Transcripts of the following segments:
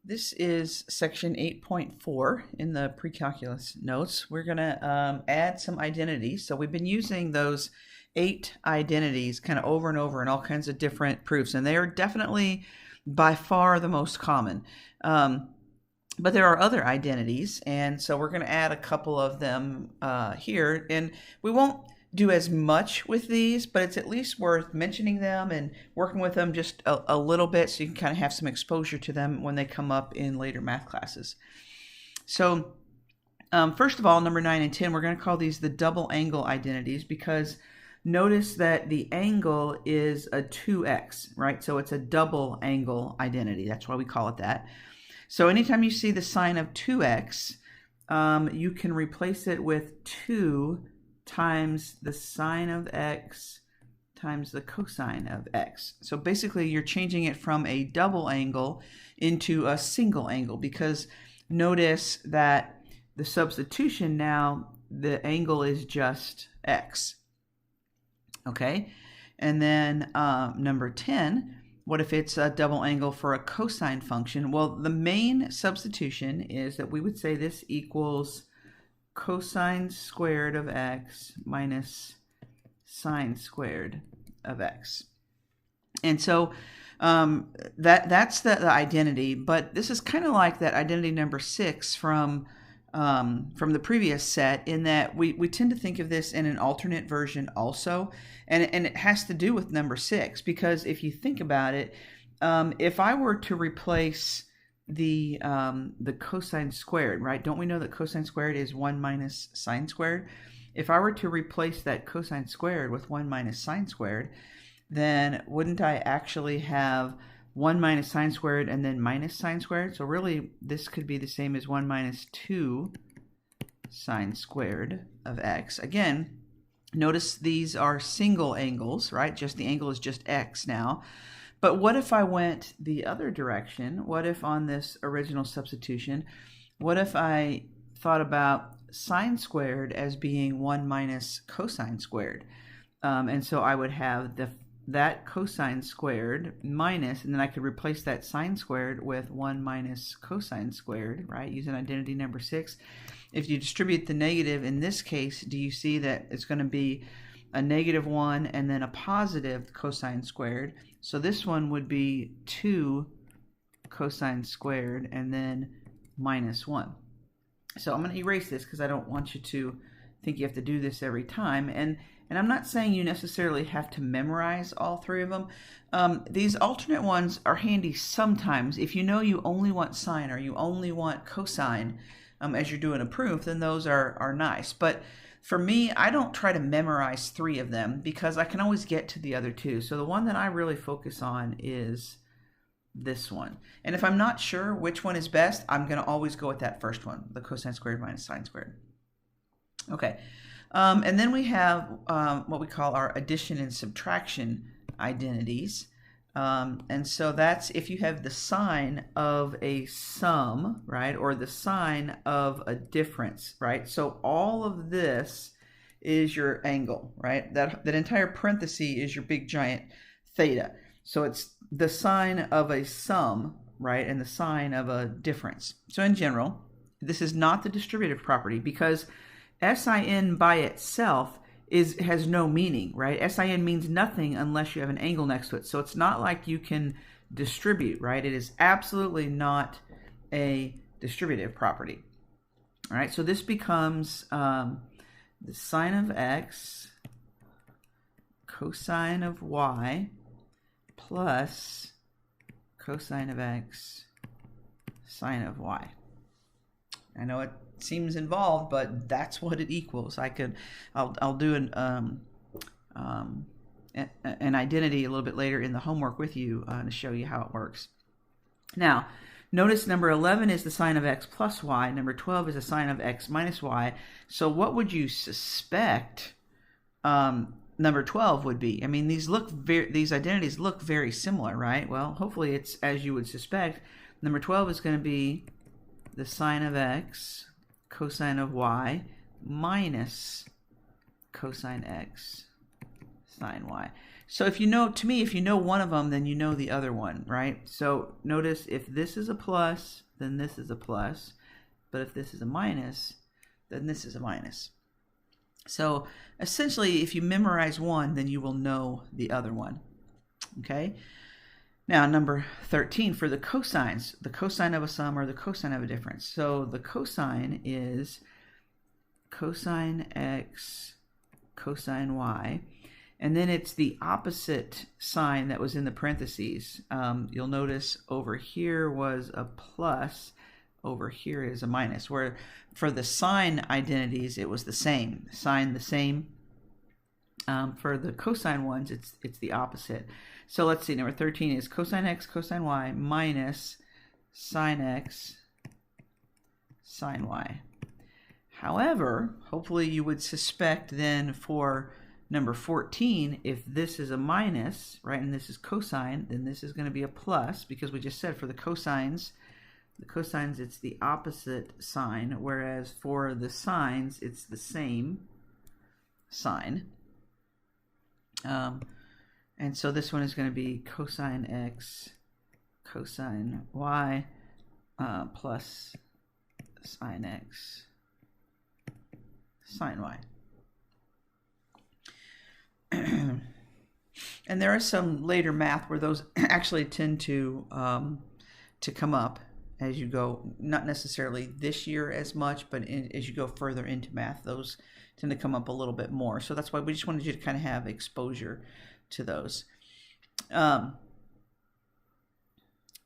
This is section 8.4 in the pre-calculus notes. We're going to add some identities. So we've been using those 8 identities kind of over and over in all kinds of different proofs, and they are definitely by far the most common. But there are other identities, and so we're going to add a couple of them here, and we won't do as much with these, but it's at least worth mentioning them and working with them just a little bit so you can kind of have some exposure to them when they come up in later math classes. So first of all, number 9 and 10, we're going to call these the double angle identities because notice that the angle is a 2x, right? So it's a double angle identity. That's why we call it that. So anytime you see the sign of 2x, you can replace it with 2 times the sine of x times the cosine of x. So basically you're changing it from a double angle into a single angle because notice that the substitution now, the angle is just x. Okay, and then number 10, what if it's a double angle for a cosine function? Well, the main substitution is that we would say this equals cosine squared of x minus sine squared of x. And so that's the identity, but this is kind of like that identity number 6 from the previous set in that we tend to think of this in an alternate version also, and it has to do with number 6 because if you think about it, if I were to replace the cosine squared, right? Don't we know that cosine squared is 1 minus sine squared? If I were to replace that cosine squared with 1 minus sine squared, then wouldn't I actually have 1 minus sine squared and then minus sine squared? So really, this could be the same as 1 minus 2 sine squared of x. Again, notice these are single angles, right? Just the angle is just x now. But what if I went the other direction? What if on this original substitution, what if I thought about sine squared as being 1 minus cosine squared? And so I would have that cosine squared minus, and then I could replace that sine squared with 1 minus cosine squared, right, using identity number 6. If you distribute the negative in this case, do you see that it's going to be a -1 and then a positive cosine squared? So this one would be 2 cosine squared and then -1. So I'm going to erase this because I don't want you to think you have to do this every time. And I'm not saying you necessarily have to memorize all 3 of them. These alternate ones are handy sometimes. If you know you only want sine or you only want cosine as you're doing a proof, then those are nice. But for me, I don't try to memorize 3 of them because I can always get to the other 2. So the one that I really focus on is this one. And if I'm not sure which one is best, I'm going to always go with that first one, the cosine squared minus sine squared. Okay, and then we have what we call our addition and subtraction identities. And so that's if you have the sign of a sum, right, or the sign of a difference, right? So all of this is your angle, right? That entire parenthesis is your big giant theta. So it's the sign of a sum, right, and the sign of a difference. So in general, this is not the distributive property because sin by itself has no meaning, right? Sin means nothing unless you have an angle next to it. So it's not like you can distribute, right? It is absolutely not a distributive property. All right, so this becomes the sine of x cosine of y plus cosine of x sine of y. I know it seems involved, but that's what it equals. I'll do an identity a little bit later in the homework with you to show you how it works. Now, notice number 11 is the sine of x plus y. Number 12 is the sine of x minus y. So what would you suspect number 12 would be? I mean, these identities look very similar, right? Well, hopefully it's as you would suspect. Number 12 is going to be the sine of x cosine of y minus cosine x sine y. So if you know, to me, if you know one of them, then you know the other one, right? So notice if this is a plus, then this is a plus. But if this is a minus, then this is a minus. So essentially, if you memorize one, then you will know the other one. Okay? Now, number 13, for the cosines, the cosine of a sum or the cosine of a difference. So the cosine is cosine x, cosine y. And then it's the opposite sign that was in the parentheses. You'll notice over here was a plus, over here is a minus, where for the sign identities, it was the same. Sign the same. For the cosine ones, it's the opposite. So let's see, number 13 is cosine x, cosine y minus sine x, sine y. However, hopefully you would suspect then for number 14, if this is a minus, right, and this is cosine, then this is going to be a plus, because we just said for the cosines, it's the opposite sign, whereas for the sines, it's the same sign. And so this one is going to be cosine x, cosine y, plus sine x, sine y. And there is some later math where those actually tend to come up as you go, not necessarily this year as much, but as you go further into math, those tend to come up a little bit more. So that's why we just wanted you to kind of have exposure to those.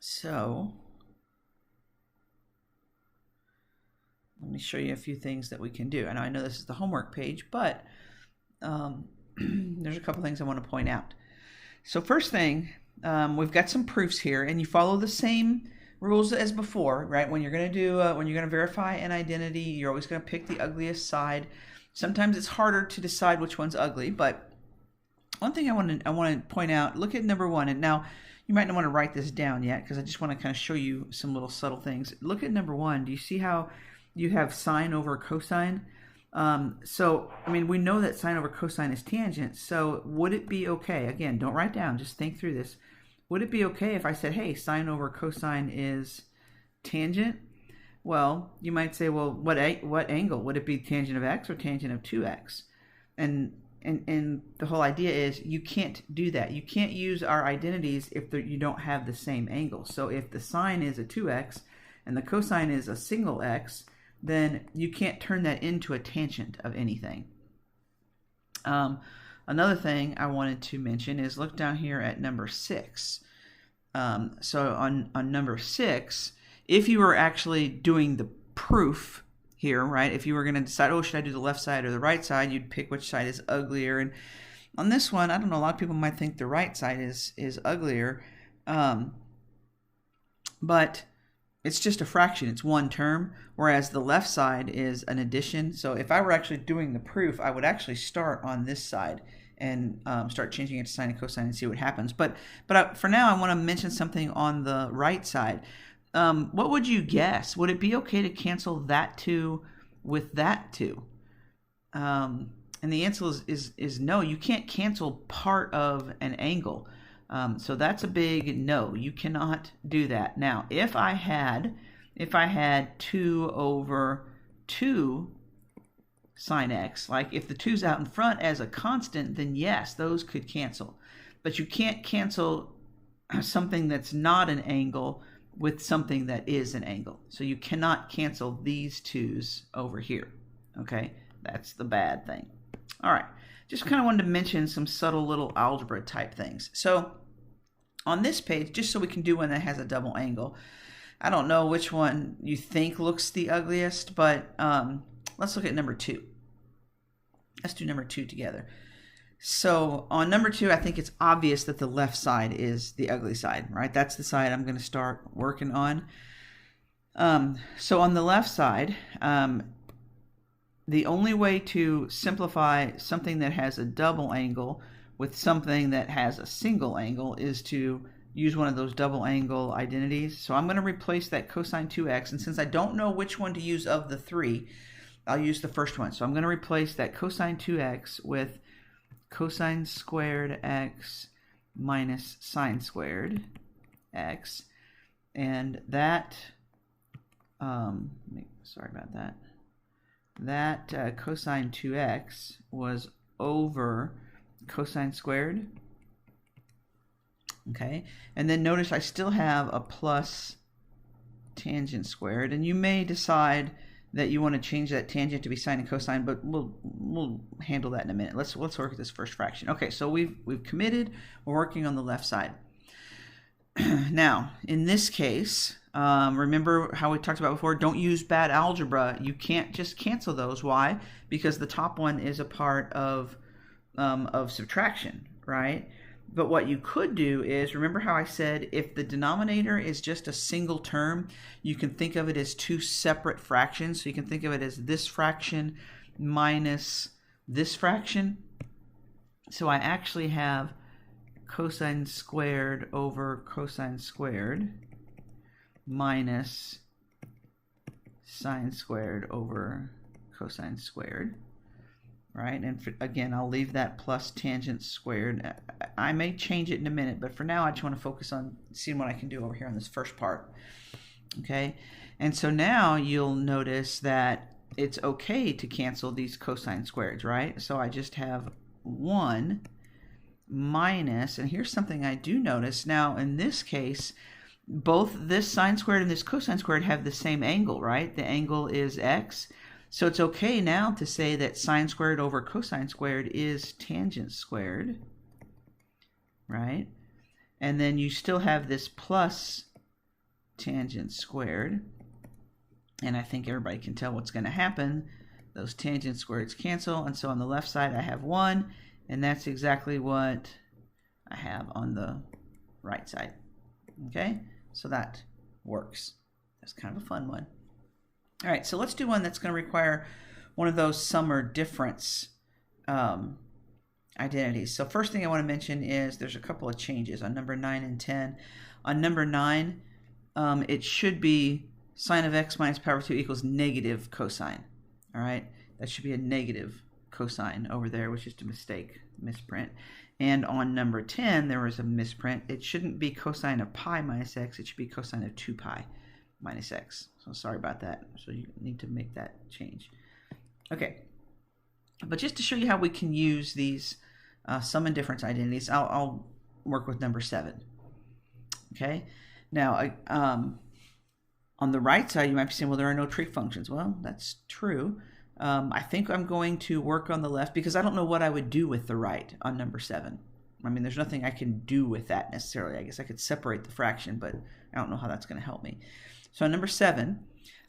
So let me show you a few things that we can do. And I know this is the homework page, but there's a couple things I want to point out. So first thing, we've got some proofs here, and you follow the same rules as before, right? When you're going to do, when you're going to verify an identity, you're always going to pick the ugliest side. Sometimes it's harder to decide which one's ugly, but one thing I want to point out, look at number 1, and now you might not want to write this down yet because I just want to kind of show you some little subtle things. Look at number 1. Do you see how you have sine over cosine? So, I mean, we know that sine over cosine is tangent, so would it be okay, again, don't write down, just think through this. Would it be okay if I said, hey, sine over cosine is tangent? Well, you might say, well, what angle? Would it be tangent of x or tangent of 2x? And the whole idea is you can't do that. You can't use our identities if you don't have the same angle. So if the sine is a 2x and the cosine is a single x, then you can't turn that into a tangent of anything. Another thing I wanted to mention is look down here at number 6. So on number 6, if you were actually doing the proof here, right, if you were going to decide, oh, should I do the left side or the right side, you'd pick which side is uglier. And on this one, I don't know, a lot of people might think the right side is uglier, but it's just a fraction. It's one term, whereas the left side is an addition. So if I were actually doing the proof, I would actually start on this side and start changing it to sine and cosine and see what happens. But for now, I want to mention something on the right side. What would you guess? Would it be okay to cancel that 2 with that 2? And the answer is no. You can't cancel part of an angle. So that's a big no. You cannot do that. Now, if I had 2 over 2 sine x, like if the 2's out in front as a constant, then yes, those could cancel. But you can't cancel something that's not an angle with something that is an angle. So you cannot cancel these 2's over here. Okay, that's the bad thing. All right, just kind of wanted to mention some subtle little algebra type things. So on this page, just so we can do one that has a double angle, I don't know which one you think looks the ugliest, but let's look at number 2. Let's do number 2 together. So on number 2, I think it's obvious that the left side is the ugly side, right? That's the side I'm going to start working on. So on the left side, the only way to simplify something that has a double angle with something that has a single angle is to use one of those double angle identities. So I'm going to replace that cosine 2x, and since I don't know which one to use of the 3, I'll use the first one. So I'm going to replace that cosine 2x with cosine squared x minus sine squared x, and that, sorry about that, that cosine 2x was over cosine squared. Okay, and then notice I still have a plus tangent squared, and you may decide that you want to change that tangent to be sine and cosine, but we'll handle that in a minute. Let's work at this first fraction. Okay, so we've committed. We're working on the left side. Now, in this case, remember how we talked about before, don't use bad algebra. You can't just cancel those. Why? Because the top one is a part of subtraction, right? But what you could do is, remember how I said if the denominator is just a single term, you can think of it as two separate fractions. So you can think of it as this fraction minus this fraction. So I actually have cosine squared over cosine squared minus sine squared over cosine squared. Right, and again, I'll leave that plus tangent squared. I may change it in a minute, but for now I just want to focus on seeing what I can do over here on this first part. Okay, and so now you'll notice that it's okay to cancel these cosine squareds, right? So I just have 1 minus, and here's something I do notice. Now in this case, both this sine squared and this cosine squared have the same angle, right? The angle is x. So it's okay now to say that sine squared over cosine squared is tangent squared, right? And then you still have this plus tangent squared. And I think everybody can tell what's going to happen. Those tangent squareds cancel. And so on the left side I have 1. And that's exactly what I have on the right side. Okay? So that works. That's kind of a fun one. All right, so let's do one that's going to require one of those sum or difference identities. So first thing I want to mention is there's a couple of changes on number 9 and 10. On number 9, it should be sine of x minus pi over 2 equals negative cosine. All right, that should be a negative cosine over there, which is a mistake, misprint. And on number 10, there was a misprint. It shouldn't be cosine of pi minus x. It should be cosine of 2 pi minus x. So sorry about that. So you need to make that change. Okay. But just to show you how we can use these sum and difference identities, I'll work with number 7. Okay. Now, on the right side, you might be saying, well, there are no trig functions. Well, that's true. I think I'm going to work on the left because I don't know what I would do with the right on number 7. I mean, there's nothing I can do with that necessarily. I guess I could separate the fraction, but I don't know how that's going to help me. So on number 7,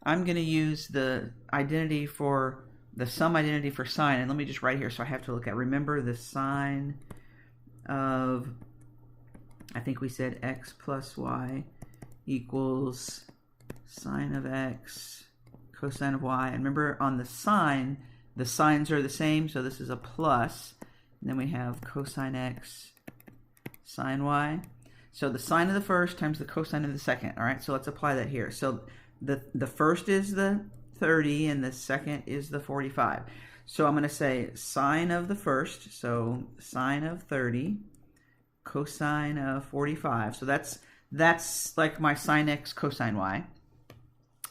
I'm going to use the identity for the sum identity for sine, and let me just write here so I have to look at. Remember the sine of, I think we said x plus y equals sine of x cosine of y. And remember on the sine, the signs are the same, so this is a plus, and then we have cosine x sine y. So the sine of the first times the cosine of the second. All right, so let's apply that here. So the first is the 30 and the second is the 45. So I'm going to say sine of the first, so sine of 30, cosine of 45. So that's like my sine x cosine y.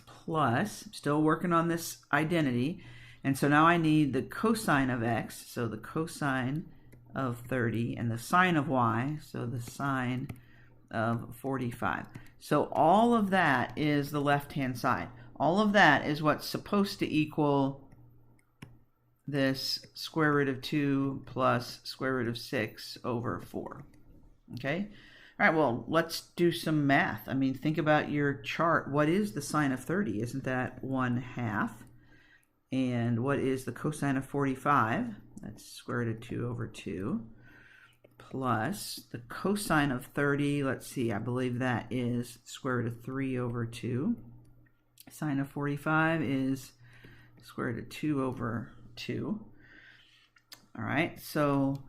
Plus, still working on this identity. And so now I need the cosine of x, so the cosine of 30, and the sine of y, so the sine of 45. So all of that is the left-hand side. All of that is what's supposed to equal this square root of 2 plus square root of 6 over 4. Okay? All right, well, let's do some math. I mean, think about your chart. What is the sine of 30? Isn't that 1/2? And what is the cosine of 45? That's square root of 2 over 2. Plus the cosine of 30, let's see, I believe that is square root of 3 over 2. Sine of 45 is square root of 2 over 2. All right, so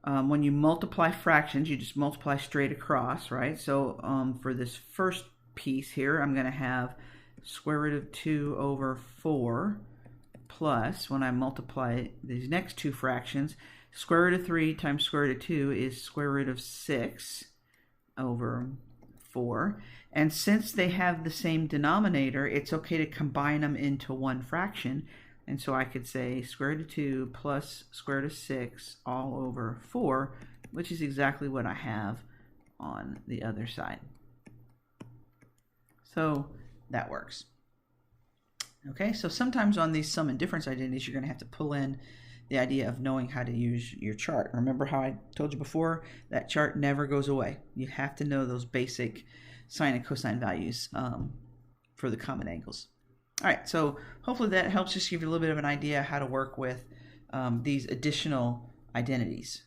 when you multiply fractions, you just multiply straight across, right? So for this first piece here, I'm going to have square root of 2 over 4 plus, when I multiply these next two fractions, Square root of 3 times square root of 2 is square root of 6 over 4. And since they have the same denominator, it's okay to combine them into one fraction. And so I could say square root of 2 plus square root of 6 all over 4, which is exactly what I have on the other side. So that works. Okay, so sometimes on these sum and difference identities, you're going to have to pull in the idea of knowing how to use your chart. Remember how I told you before, that chart never goes away. You have to know those basic sine and cosine values for the common angles. All right, so hopefully that helps just give you a little bit of an idea how to work with these additional identities.